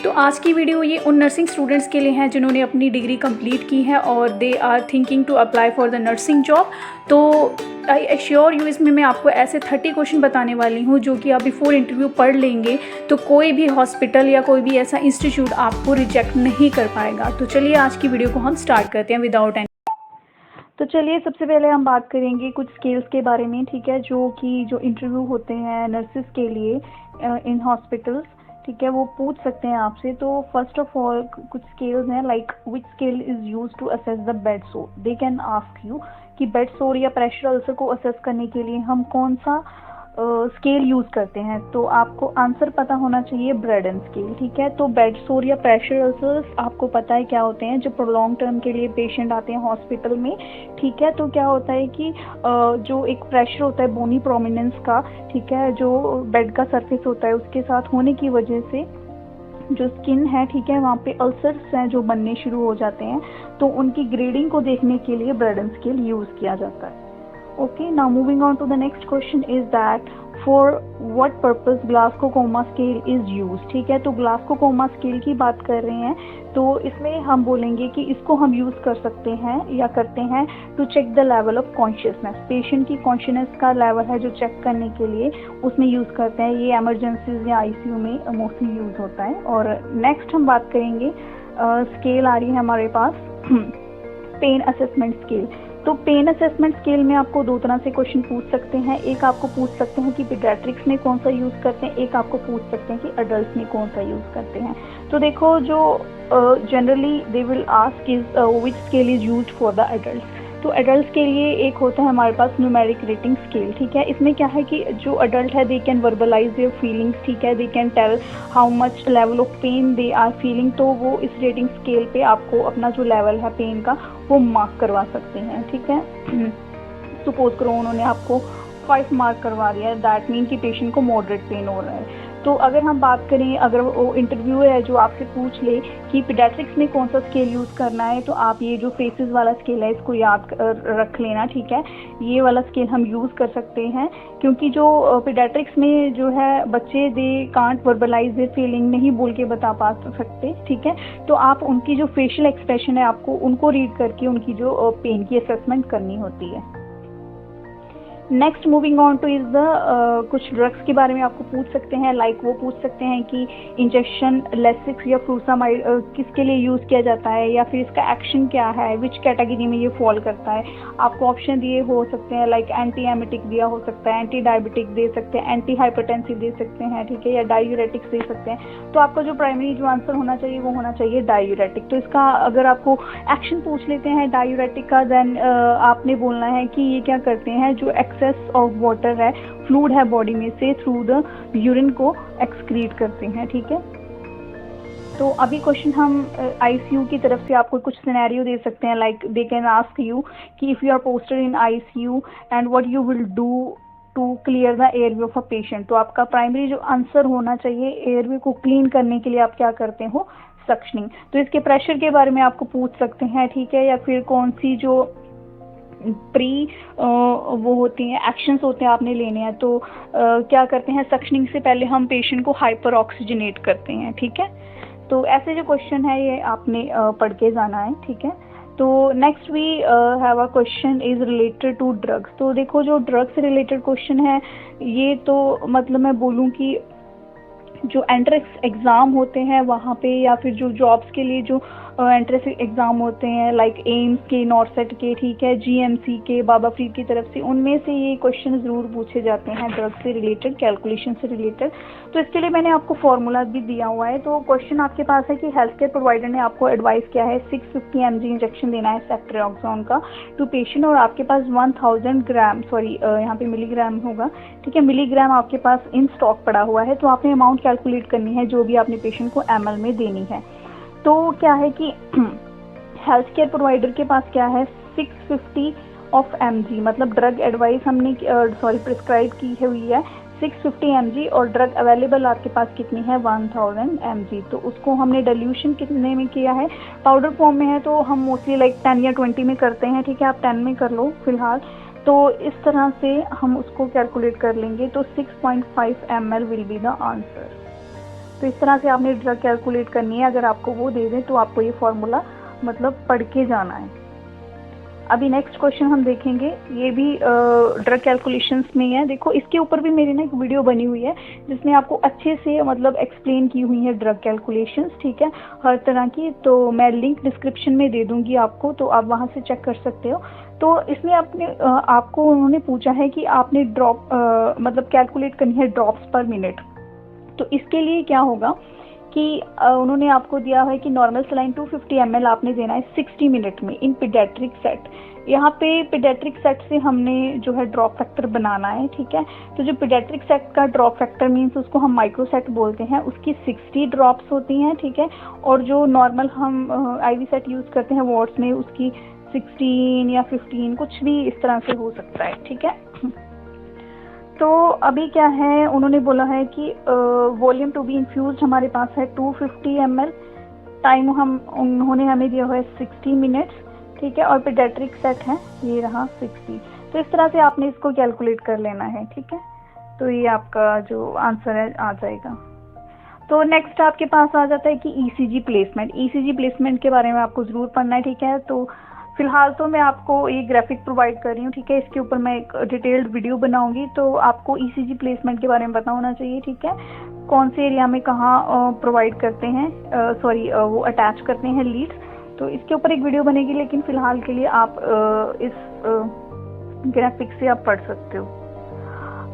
तो आज की वीडियो ये उन नर्सिंग स्टूडेंट्स के लिए हैं जिन्होंने अपनी डिग्री कंप्लीट की है और they are thinking to apply for the nursing job. तो आई एश्योर यू इसमें मैं आपको ऐसे 30 क्वेश्चन बताने वाली हूँ जो कि आप बिफोर इंटरव्यू पढ़ लेंगे तो कोई भी हॉस्पिटल या कोई भी ऐसा इंस्टीट्यूट आपको रिजेक्ट नहीं कर पाएगा। तो चलिए आज की वीडियो को हम स्टार्ट करते हैं विदाउट एनी। तो चलिए सबसे पहले हम बात करेंगे कुछ स्किल्स के बारे में, ठीक है, जो इंटरव्यू होते हैं नर्सिस के लिए इन हॉस्पिटल्स, ठीक है, वो पूछ सकते हैं आपसे। तो फर्स्ट ऑफ ऑल कुछ स्केल्स हैं like which scale is use to assess the bed sore. They can ask you कि बेड सोर या प्रेशर अल्सर को असेस करने के लिए हम कौन सा स्केल यूज़ करते हैं। तो आपको आंसर पता होना चाहिए ब्रेडन स्केल, ठीक है। तो बेड सोर या प्रेशर अल्सर्स आपको पता है क्या होते हैं, जो प्रोलॉन्ग टर्म के लिए पेशेंट आते हैं हॉस्पिटल में, ठीक है। तो क्या होता है कि जो एक प्रेशर होता है बोनी प्रोमिनेंस का, ठीक है, जो बेड का सरफेस होता है उसके साथ होने की वजह से जो स्किन है, ठीक है, वहाँ पे अल्सर्स हैं जो बनने शुरू हो जाते हैं। तो उनकी ग्रेडिंग को देखने के लिए ब्रेडन स्केल यूज़ किया जाता है। Okay, now moving on to the next question is that for what purpose Glasgow-Coma scale is used, ठीक है। तो Glasgow-Coma scale की बात कर रहे हैं, तो इसमें हम बोलेंगे कि इसको हम यूज़ कर सकते हैं या करते हैं to check the level of consciousness. Patient की कॉन्शियसनेस का लेवल है जो चेक करने के लिए उसमें यूज़ करते हैं। ये एमरजेंसीज या आईसीयू में मोस्टली यूज़ होता है। और नेक्स्ट हम बात करेंगे स्केल आ रही है हमारे पास पेन असेसमेंट स्केल। तो पेन असेसमेंट स्केल में आपको दो तरह से क्वेश्चन पूछ सकते हैं। एक आपको पूछ सकते हैं कि पीडियाट्रिक्स में कौन सा यूज़ करते हैं, एक आपको पूछ सकते हैं कि अडल्ट में कौन सा यूज़ करते हैं। तो देखो, जो generally they will ask is which scale is used for the adult. तो अडल्ट के लिए एक होता है हमारे पास न्यूमेरिक रेटिंग स्केल, ठीक है। इसमें क्या है कि जो अडल्ट है they can verbalise their feelings, ठीक है, they can tell how much level of pain they are feeling. तो वो इस रेटिंग स्केल पे आपको अपना जो लेवल है पेन का वो मार्क करवा सकते हैं, ठीक है। सपोज करो उन्होंने आपको 5 मार्क करवा दिया, दैट मीन कि पेशेंट को मॉडरेट पेन हो रहा है। तो अगर हम बात करें, अगर वो इंटरव्यू है जो आपसे पूछ ले कि पीडियाट्रिक्स में कौन सा स्केल यूज़ करना है, तो आप ये जो फेसेस वाला स्केल है इसको याद रख लेना, ठीक है। ये वाला स्केल हम यूज़ कर सकते हैं क्योंकि जो पीडियाट्रिक्स में जो है बच्चे they can't verbalise their feeling, नहीं बोल के बता पा सकते, ठीक है। तो आप उनकी जो फेशियल एक्सप्रेशन है आपको उनको रीड करके उनकी जो पेन की असेसमेंट करनी होती है। Next moving on two is the कुछ ड्रग्स के बारे में आपको पूछ सकते हैं। लाइक वो पूछ सकते हैं कि इंजेक्शन लेसिक्स या फ्रूसामाइड किसके लिए यूज़ किया जाता है या फिर इसका एक्शन क्या है, विच कैटेगरी में ये फॉल करता है। आपको ऑप्शन दिए हो सकते हैं, लाइक एंटी एमिटिक दिया हो सकता है, एंटी डायबिटिक दे सकते हैं, एंटी हाइपरटेंसिव दे सकते हैं, ठीक है, या डायूरेटिक्स दे सकते हैं। तो आपका जो प्राइमरी जो आंसर होना चाहिए वो होना चाहिए डायूरेटिक। तो इसका अगर आपको एक्शन पूछ लेते हैं डायूरेटिक का, देन आपने बोलना है कि ये क्या करते हैं, जो एक्सेस ऑफ वाटर है, फ्लूइड है बॉडी में से, थ्रू द यूरिन को एक्सक्रीट करते हैं, ठीक है। तो अभी क्वेश्चन हम आईसीयू की तरफ से आपको कुछ सिनेरियो दे सकते हैं। Like they can ask you कि if you are posted in ICU and what you will do to clear the airway of a patient. तो आपका प्राइमरी जो आंसर होना चाहिए, एयरवे को क्लीन करने के लिए आप क्या करते हो, सक्शनिंग। तो इसके प्रेशर के बारे में आपको पूछ सकते हैं, ठीक है, या फिर कौन सी जो प्री वो होती हैं एक्शंस होते हैं आपने लेने हैं। तो क्या करते हैं, सक्शनिंग से पहले हम पेशेंट को हाइपर ऑक्सीजनेट करते हैं, ठीक है। तो ऐसे जो क्वेश्चन है ये आपने पढ़ के जाना है, ठीक है। तो next we have a question is related to drugs. तो देखो, जो ड्रग्स से रिलेटेड क्वेश्चन है ये तो मतलब मैं बोलूँ कि जो एंट्रेंस एग्ज़ाम होते हैं वहाँ पे, या फिर जो जॉब्स के लिए जो एंट्रेंस एग्ज़ाम होते हैं, लाइक एम्स के, नॉर्सेट के, ठीक है, जीएमसी के, बाबा फरीद की तरफ से, उनमें से ये क्वेश्चन ज़रूर पूछे जाते हैं ड्रग से रिलेटेड, कैलकुलेशन से रिलेटेड। तो इसके लिए मैंने आपको फार्मूला भी दिया हुआ है। तो क्वेश्चन आपके पास है कि हेल्थ केयर प्रोवाइडर ने आपको एडवाइस किया है 650 mg इंजेक्शन देना है सेफ्ट्रियाक्सोन का टू पेशेंट, और आपके पास 1000 ग्राम, सॉरी यहाँ पे मिलीग्राम होगा, ठीक है, मिलीग्राम आपके पास इन स्टॉक पड़ा हुआ है। तो आपने अमाउंट कैलकुलेट करनी है जो भी आपने पेशेंट को ml में देनी है। तो क्या है कि हेल्थ केयर प्रोवाइडर के पास क्या है 650 ऑफ mg, मतलब ड्रग एडवाइस हमने प्रिस्क्राइब की हुई है 650 mg, और ड्रग अवेलेबल आपके पास कितनी है 1000 mg। तो उसको हमने डाइल्यूशन कितने में किया है, पाउडर फॉर्म में है तो हम मोस्टली लाइक 10 या 20 में करते हैं, ठीक है, आप 10 में कर लो फिलहाल। तो इस तरह से हम उसको कैलकुलेट कर लेंगे। तो 6.5 ml will be the answer. तो इस तरह से आपने ड्रग कैलकुलेट करनी है। अगर आपको वो दे दें तो आपको ये फार्मूला मतलब पढ़ के जाना है। अभी नेक्स्ट क्वेश्चन हम देखेंगे, ये भी ड्रग कैलकुलेशंस में है। देखो इसके ऊपर भी मेरी ना एक वीडियो बनी हुई है जिसमें आपको अच्छे से मतलब एक्सप्लेन की हुई है ड्रग कैलकुलेशंस, ठीक है, हर तरह की। तो मैं लिंक डिस्क्रिप्शन में दे दूंगी आपको, तो आप वहाँ से चेक कर सकते हो। तो इसमें आपको उन्होंने पूछा है कि आपने ड्रॉप मतलब कैलकुलेट करनी है ड्रॉप्स पर मिनट। तो इसके लिए क्या होगा कि उन्होंने आपको दिया है कि नॉर्मल सलाइन 250 ml आपने देना है 60 मिनट में इन पीडियाट्रिक सेट। यहाँ पे पीडियाट्रिक सेट से हमने जो है ड्रॉप फैक्टर बनाना है, ठीक है। तो जो पीडियाट्रिक सेट का ड्रॉप फैक्टर मीन्स उसको हम माइक्रो सेट बोलते हैं, उसकी 60 ड्रॉप्स होती हैं, ठीक है। और जो नॉर्मल हम आईवी सेट यूज़ करते हैं वॉट्स में, उसकी 16 या 15 कुछ भी इस तरह से हो सकता है, ठीक है। तो अभी क्या है, उन्होंने बोला है कि वॉल्यूम टू बी इन्फ्यूज्ड हमारे पास है 250 ml, टाइम उन्होंने हमें दिया हुआ है 60 मिनट्स, ठीक है। और पीडियाट्रिक सेट है ये रहा 60। तो इस तरह से आपने इसको कैलकुलेट कर लेना है, ठीक है। तो ये आपका जो आंसर है आ जाएगा। तो नेक्स्ट आपके पास आ जाता है कि ईसीजी प्लेसमेंट। ईसीजी प्लेसमेंट के बारे में आपको ज़रूर पढ़ना है, ठीक है। तो फिलहाल तो मैं आपको एक ग्राफिक प्रोवाइड कर रही हूँ, ठीक है। इसके ऊपर मैं एक डिटेल्ड वीडियो बनाऊंगी, तो आपको ईसीजी प्लेसमेंट के बारे में पता होना चाहिए, ठीक है। कौन से एरिया में कहाँ प्रोवाइड करते हैं, वो अटैच करते हैं लीड्स। तो इसके ऊपर एक वीडियो बनेगी, लेकिन फ़िलहाल के लिए आप इस ग्राफिक से आप पढ़ सकते हो।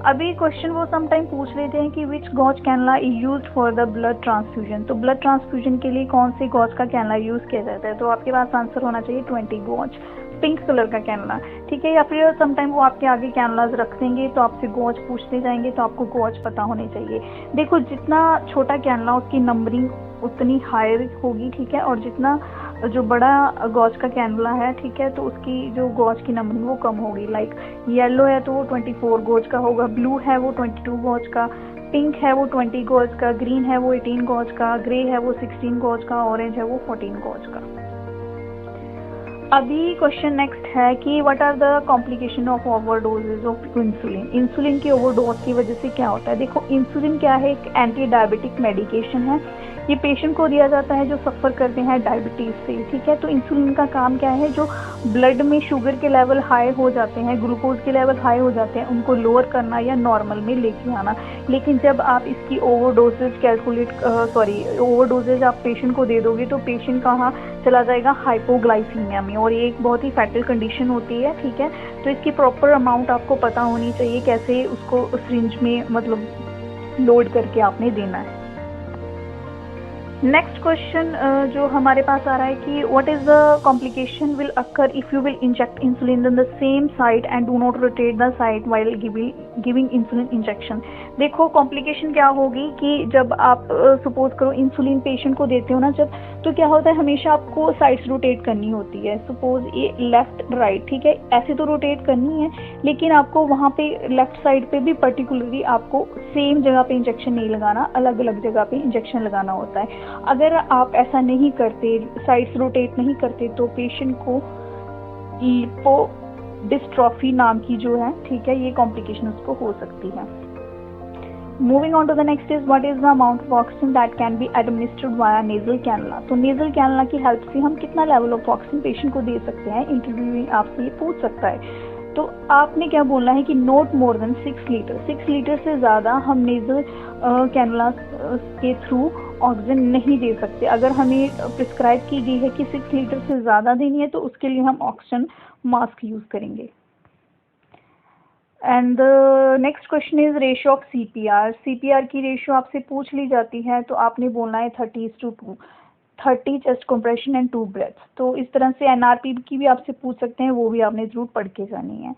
अभी क्वेश्चन वो समटाइम पूछ लेते हैं कि which gauge cannula is used for the blood transfusion. तो ब्लड ट्रांसफ्यूजन के लिए कौन से गॉज का कैनला यूज़ किया जाता है। तो आपके पास आंसर होना चाहिए 20 गॉज, पिंक कलर का कैनला, ठीक है। या फिर समटाइम वो आपके आगे कैनलाज रख देंगे तो आपसे गॉज पूछते जाएंगे, तो आपको गॉज पता होने चाहिए। देखो जितना छोटा कैनला उसकी नंबरिंग उतनी हायर होगी, ठीक है। और जितना जो बड़ा गॉज का कैनला है, ठीक है, तो उसकी जो गॉज की नंबरिंग वो कम होगी। लाइक येलो है तो वो 24 गॉज का होगा, ब्लू है वो 22 गॉज का, पिंक है वो 20 गॉज का, ग्रीन है वो 18 गॉज का, ग्रे है वो 16 गॉज का, ऑरेंज है वो 14 गॉज का। अभी क्वेश्चन नेक्स्ट है कि what are the complication of overdoses of insulin. Insulin की ओवरडोज की वजह से क्या होता है। देखो इंसुलिन क्या है, एक एंटी डायबिटिक मेडिकेशन है। ये पेशेंट को दिया जाता है जो सफ़र करते हैं डायबिटीज़ से, ठीक है। तो इंसुलिन का काम क्या है, जो ब्लड में शुगर के लेवल हाई हो जाते हैं, ग्लूकोज के लेवल हाई हो जाते हैं, उनको लोअर करना या नॉर्मल में लेके आना। लेकिन जब आप इसकी ओवरडोजेज आप पेशेंट को दे दोगे तो पेशेंट कहाँ चला जाएगा, हाइपोग्लाइसीमिया में। और ये एक बहुत ही फैटल कंडीशन होती है, ठीक है। तो इसकी प्रॉपर अमाउंट आपको पता होनी चाहिए, कैसे उसको सिरिंज में मतलब लोड करके आपने देना है। नेक्स्ट क्वेश्चन जो हमारे पास आ रहा है कि what is the complication will occur if you will inject insulin in the same site and do not rotate the site while giving insulin injection. देखो कॉम्प्लिकेशन क्या होगी कि जब आप सपोज करो इंसुलिन पेशेंट को देते हो ना, जब तो क्या होता है हमेशा आपको साइड्स रोटेट करनी होती है। सपोज ये लेफ्ट राइट, ठीक है, ऐसे तो रोटेट करनी है, लेकिन आपको वहाँ पे लेफ्ट साइड पे भी पर्टिकुलरली आपको सेम जगह पे इंजेक्शन नहीं लगाना, अलग अलग जगह पे इंजेक्शन लगाना होता है। अगर आप ऐसा नहीं करते, साइड्स रोटेट नहीं करते, तो पेशेंट को लिपोडिस्ट्रॉफी नाम की जो है, ठीक है, ये कॉम्प्लिकेशन उसको हो सकती है। Moving on to the next is what is the amount of oxygen that can be administered via nasal cannula। तो nasal cannula की हेल्प से हम कितना लेवल ऑफ ऑक्सीजन पेशेंट को दे सकते हैं, इंटरव्यू में आपसे ये पूछ सकता है। तो आपने क्या बोलना है कि not more than 6 litre, 6 litre से ज़्यादा हम नेजल कैनुला के थ्रू ऑक्सीजन नहीं दे सकते। अगर हमें प्रिस्क्राइब की गई है कि 6 लीटर से ज़्यादा देनी है तो उसके लिए हम ऑक्सीजन मास्क यूज़ करेंगे। And next question is ratio of CPR। CPR की रेशियो आपसे पूछ ली जाती है तो आपने बोलना है 30:2, 30 चेस्ट कंप्रेशन एंड 2 ब्रेथ्स। तो इस तरह से NRP की भी आपसे पूछ सकते हैं, वो भी आपने जरूर पढ़ के जानी है।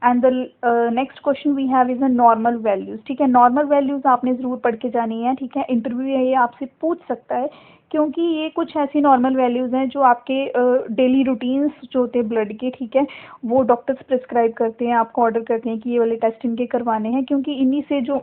And the next question we have is a normal values, ठीक है। नॉर्मल वैल्यूज आपने जरूर पढ़ के जानी है, ठीक है। इंटरव्यू ये आपसे पूछ सकता है क्योंकि ये कुछ ऐसी नॉर्मल वैल्यूज़ हैं जो आपके डेली रूटीन्स जो होते हैं ब्लड के, ठीक है, वो डॉक्टर्स प्रिस्क्राइब करते हैं, आपको ऑर्डर करते हैं कि ये वाले टेस्ट इनके करवाने हैं, क्योंकि इन्हीं से जो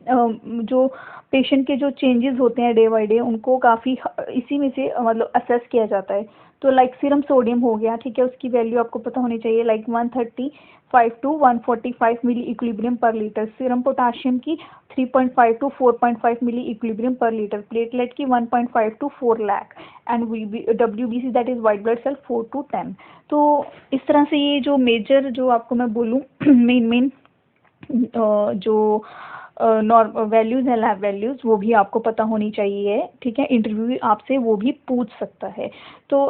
जो पेशेंट के जो चेंजेस होते हैं डे बाय डे उनको काफ़ी इसी में से मतलब असेस किया जाता है। तो लाइक सीरम सोडियम हो गया, ठीक है, उसकी वैल्यू आपको पता होनी चाहिए, like 135 to 145 milli equilibrium per litre. Serum potassium की 3.5 to 4.5 milli equilibrium per litre. Platelet की 1.5 to 4 lakh. And WBC that is white blood cell 4 to 10। तो इस तरह से ये जो मेजर जो आपको मैं बोलूँ मेन जो वैल्यूज़ हैं, लैब वैल्यूज़, वो भी आपको पता होनी चाहिए, ठीक है। इंटरव्यू आपसे वो भी पूछ सकता है। तो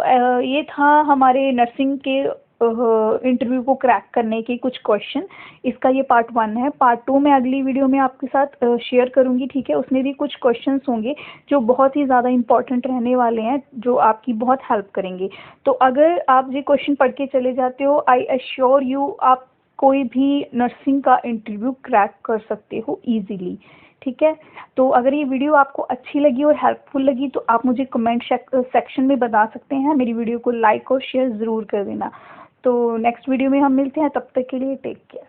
ये था हमारे नर्सिंग के इंटरव्यू को क्रैक करने के कुछ क्वेश्चन। इसका ये पार्ट 1 है। पार्ट 2 मैं अगली वीडियो में आपके साथ शेयर करूँगी, ठीक है। उसमें भी कुछ क्वेश्चंस होंगे जो बहुत ही ज़्यादा इंपॉर्टेंट रहने वाले हैं, जो आपकी बहुत हेल्प करेंगे। तो अगर आप ये क्वेश्चन पढ़ के चले जाते हो, आई एश्योर यू आप कोई भी नर्सिंग का इंटरव्यू क्रैक कर सकते हो इजीली, ठीक है। तो अगर ये वीडियो आपको अच्छी लगी और हेल्पफुल लगी तो आप मुझे कमेंट सेक्शन में बता सकते हैं। मेरी वीडियो को लाइक और शेयर ज़रूर कर देना। तो नेक्स्ट वीडियो में हम मिलते हैं, तब तक के लिए टेक केयर।